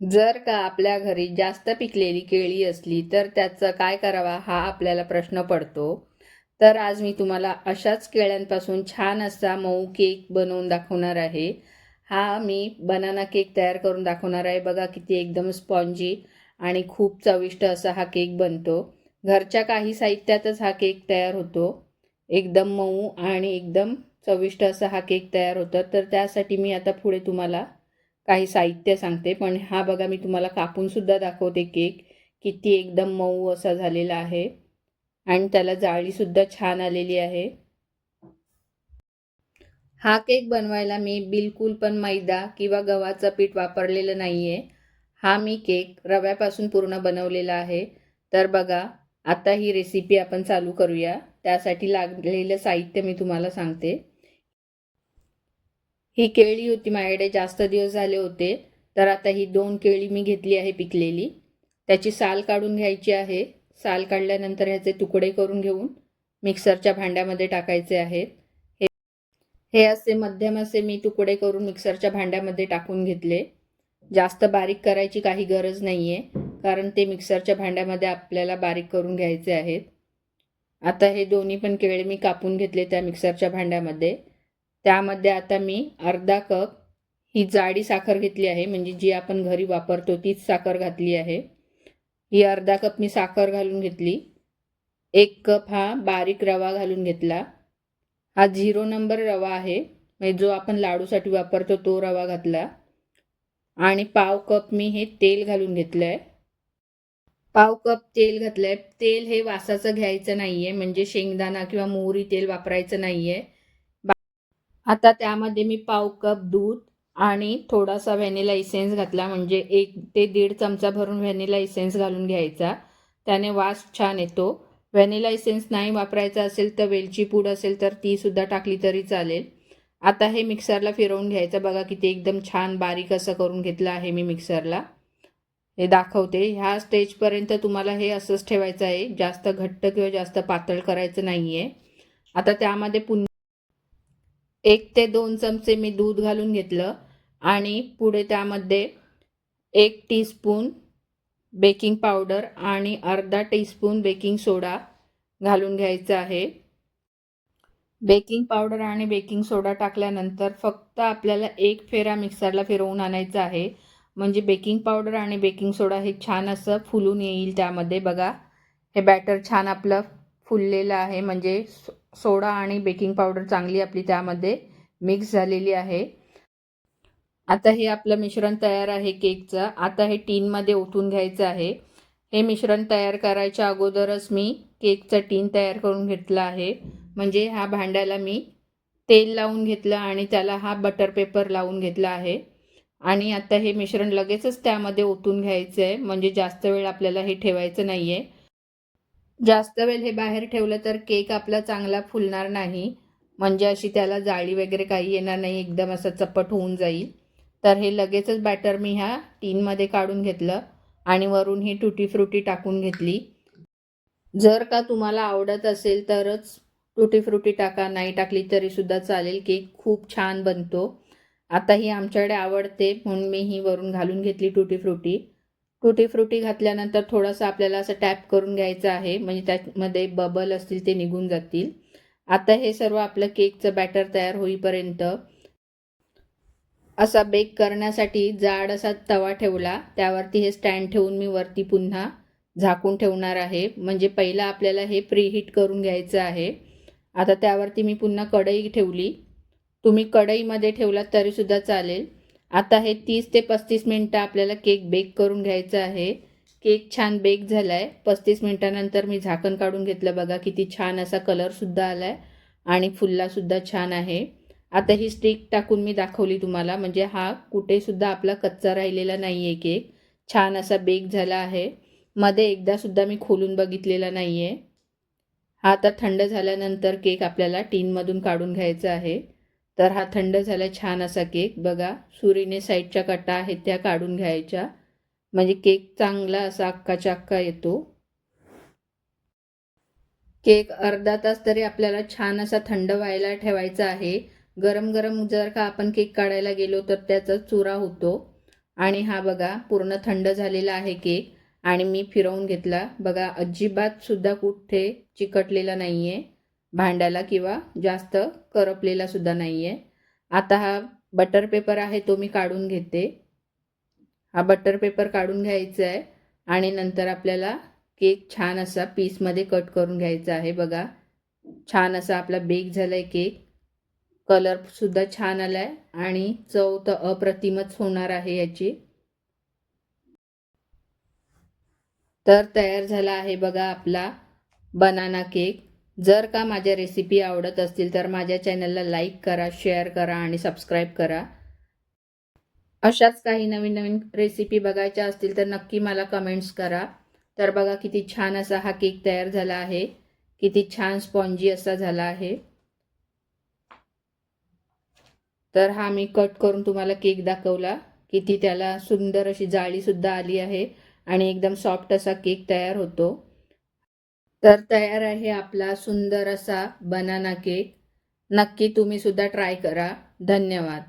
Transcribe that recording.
जर का आपल्या घरी जास्त पिकलेली केळी असली तर त्याचं काय करावा हा आपल्याला प्रश्न पडतो. तर आज मी तुम्हाला अशाच केळ्यांपासून छान असा मऊ केक बनवून दाखवणार आहे. हा मी बनाना केक तयार करून दाखवणार आहे. बघा किती एकदम स्पॉन्जी आणि खूप चविष्ट असा हा केक बनतो. घरच्या काही साहित्यातच हा केक तयार होतो. एकदम मऊ आणि एकदम चविष्ट असा हा केक तयार होतो. तर त्यासाठी मी आता पुढे तुम्हाला काही साहित्य सांगते, पण हा बघा मी तुम्हाला कापून सुद्धा दाखवते केक. किती एकदम मऊ असा झालेला आहे आणि त्याला जाळी सुद्धा छान आलेली आहे. हा केक बनवायला मी बिलकुल पण मैदा किंवा गव्हाचं पीठ वापरलेलं नाही आहे. हा मी केक रव्यापासून पूर्ण बनवलेला आहे. तर बघा, आता ही रेसिपी आपण चालू करूया. त्यासाठी लागलेलं साहित्य मी तुम्हाला सांगते. ही केळी होती माझ्याकडे, जास्त दिवस झाले होते. तर आता ही 2 केळी मी घेतली आहे पिकलेली. त्याची साल काढून घ्यायची आहे. साल काढल्यानंतर ह्याचे तुकडे करून घेऊन मिक्सरच्या भांड्यामध्ये टाकायचे आहेत. हे असे मध्यम असे मी तुकडे करून मिक्सरच्या भांड्यामध्ये टाकून घेतले. जास्त बारीक करायची काही गरज नाही आहे, कारण ते मिक्सरच्या भांड्यामध्ये आपल्याला बारीक करून घ्यायचे आहेत. आता हे दोन्ही पण केळे मी कापून घेतले त्या मिक्सरच्या भांड्यामध्ये. त्यामध्ये आता मी अर्धा कप ही जाडी साखर घेतली आहे, म्हणजे जी आपण घरी वापरतो तीच साखर घातली आहे. ही अर्धा कप मी साखर घालून घेतली. 1 कप हा बारीक रवा घालून घेतला. हा 0 नंबर रवा आहे, म्हणजे जो आपण लाडूसाठी वापरतो तो रवा घातला. आणि पाव कप मी हे तेल घालून घेतलं आहे. पाव कप तेल घातलं आहे. तेल हे वासाचं घ्यायचं नाही आहे, म्हणजे शेंगदाणा किंवा मोहरी तेल वापरायचं नाही आहे. आता त्यामध्ये मी पाव कप दूध आणि थोडासा व्हॅनिला इसेन्स घातला, म्हणजे 1 ते 1.5 चमचा भरून व्हॅनिला इसेन्स घालून घ्यायचा. त्याने वास छान येतो. व्हॅनिला इसेन्स नाही वापरायचा असेल तर वेलची पूड असेल तर ती सुद्धा टाकली तरी चालेल. आता हे मिक्सरला फिरवून घ्यायचं. बघा किती एकदम छान बारीक असं करून घेतलं आहे मी मिक्सरला. हे दाखवते. ह्या स्टेजपर्यंत तुम्हाला हे असंच ठेवायचं आहे. जास्त घट्ट किंवा जास्त पातळ करायचं नाही आहे. आता त्यामध्ये पुन्हा 1 ते 2 चमचे मी दूध घालून घेतलं आणि पुढे त्यामध्ये 1 टीस्पून बेकिंग पावडर आणि अर्धा टीस्पून बेकिंग सोडा घालून घ्यायचा आहे. बेकिंग पावडर आणि बेकिंग सोडा टाकल्यानंतर फक्त आपल्याला 1 फेरा मिक्सरला फिरवून आणायचा आहे, म्हणजे बेकिंग पावडर आणि बेकिंग सोडा हे छान असं फुलून येईल त्यामध्ये. बघा, हे बॅटर छान आपलं फुललेलं आहे, म्हणजे सोडा आणि बेकिंग पावडर चांगली आपली त्यामध्ये मिक्स झालेली आहे. आता हे आपलं मिश्रण तयार आहे केकचं. आता हे टीनमध्ये ओतून घ्यायचं आहे. हे मिश्रण तयार करायच्या अगोदरच मी केकचं टीन तयार करून घेतलं आहे, म्हणजे ह्या भांड्याला मी तेल लावून घेतलं आणि त्याला हा बटर पेपर लावून घेतला आहे. आणि आता हे मिश्रण लगेचच त्यामध्ये ओतून घ्यायचं आहे, म्हणजे जास्त वेळ आपल्याला हे ठेवायचं नाही आहे. जास्त वेळ हे बाहेर ठेवलं तर केक आपला चांगला फुलणार नाही, म्हणजे अशी त्याला जाळी वगैरे काही येणार नाही, एकदम असं चपट होऊन जाईल. तर हे लगेचच बॅटर मी ह्या टीनमध्ये काढून घेतलं आणि वरून ही टुटी फ्रुटी टाकून घेतली. जर का तुम्हाला आवडत असेल तरच टुटी फ्रुटी टाका, नाही टाकली तरीसुद्धा चालेल. केक खूप छान बनतो. आता ही आमच्याकडे आवडते म्हणून मी ही वरून घालून घेतली टुटी फ्रुटी. टुटी फ्रुटी घातल्यानंतर थोडंसं आपल्याला असं टॅप करून घ्यायचं आहे, म्हणजे त्यामध्ये बबल असतील ते निघून जातील. आता हे सर्व आपलं केकचं बॅटर तयार होईपर्यंत असा बेक करण्यासाठी जाड असा तवा ठेवला. त्यावरती हे स्टँड ठेवून मी वरती पुन्हा झाकून ठेवणार आहे, म्हणजे पहिला आपल्याला हे प्रीहीट करून घ्यायचं आहे. आता त्यावरती मी पुन्हा कढई ठेवली. तुम्ही कढईमध्ये ठेवलात तरीसुद्धा चालेल. आता हे 30 ते 35 मिनटं आपल्याला केक बेक करून घ्यायचा आहे. केक छान बेक झाला आहे. 35 मिनटानंतर मी झाकण काढून घेतलं. बघा किती छान असा कलरसुद्धा आला आहे आणि फुललासुद्धा छान आहे. आता ही स्टिक टाकून मी दाखवली तुम्हाला, म्हणजे हा कुठेसुद्धा आपला कच्चा राहिलेला नाही आहे. केक छान असा बेक झाला आहे. मध्ये एकदासुद्धा मी खोलून बघितलेला नाही आहे. हा आता थंड झाल्यानंतर केक आपल्याला टीनमधून काढून घ्यायचा आहे. तर हा थंड झाला छान असा केक. बघा, सुरीने साईडच्या कटा आहेत त्या काढून घ्यायच्या, म्हणजे केक चांगला असा अख्खाच्या अख्खा येतो. केक अर्धा तास तरी आपल्याला छान असा थंड व्हायला ठेवायचा आहे. गरम गरम जर का आपण केक काढायला गेलो तर त्याचा चुरा होतो. आणि हा बघा पूर्ण थंड झालेला आहे केक आणि मी फिरवून घेतला बघा, अजिबात सुद्धा कुठे चिकटलेला नाही आहे भांड्याला किंवा जास्त करपलेला सुद्धा नाही आहे. आता हा बटर पेपर आहे तो मी काढून घेते. हा बटर पेपर काढून घ्यायचा आहे आणि नंतर आपल्याला केक छान असा पीसमध्ये कट करून घ्यायचा आहे. बघा छान असा आपला बेक झाला आहे केक, कलरसुद्धा छान आला आहे आणि चव तर अप्रतिमच होणार आहे याची. तर तयार झाला आहे बघा आपला बनाना केक. जर का माझ्या रेसिपी आवडत असतील तर माझ्या चॅनलला लाईक करा, शेअर करा आणि सबस्क्राईब करा. अशाच काही नवीन नवीन रेसिपी बघायच्या असतील तर नक्की मला कमेंट्स करा. तर बघा किती छान असा हा केक तयार झाला आहे, किती छान स्पॉन्जी असा झाला आहे. तर हा मी कट करून तुम्हाला केक दाखवला, किती त्याला सुंदर अशी जाळीसुद्धा आली आहे आणि एकदम सॉफ्ट असा केक तयार होतो. तर तयार आहे आपला सुंदर असा बनाना केक. नक्की तुम्ही सुद्धा ट्राय करा. धन्यवाद.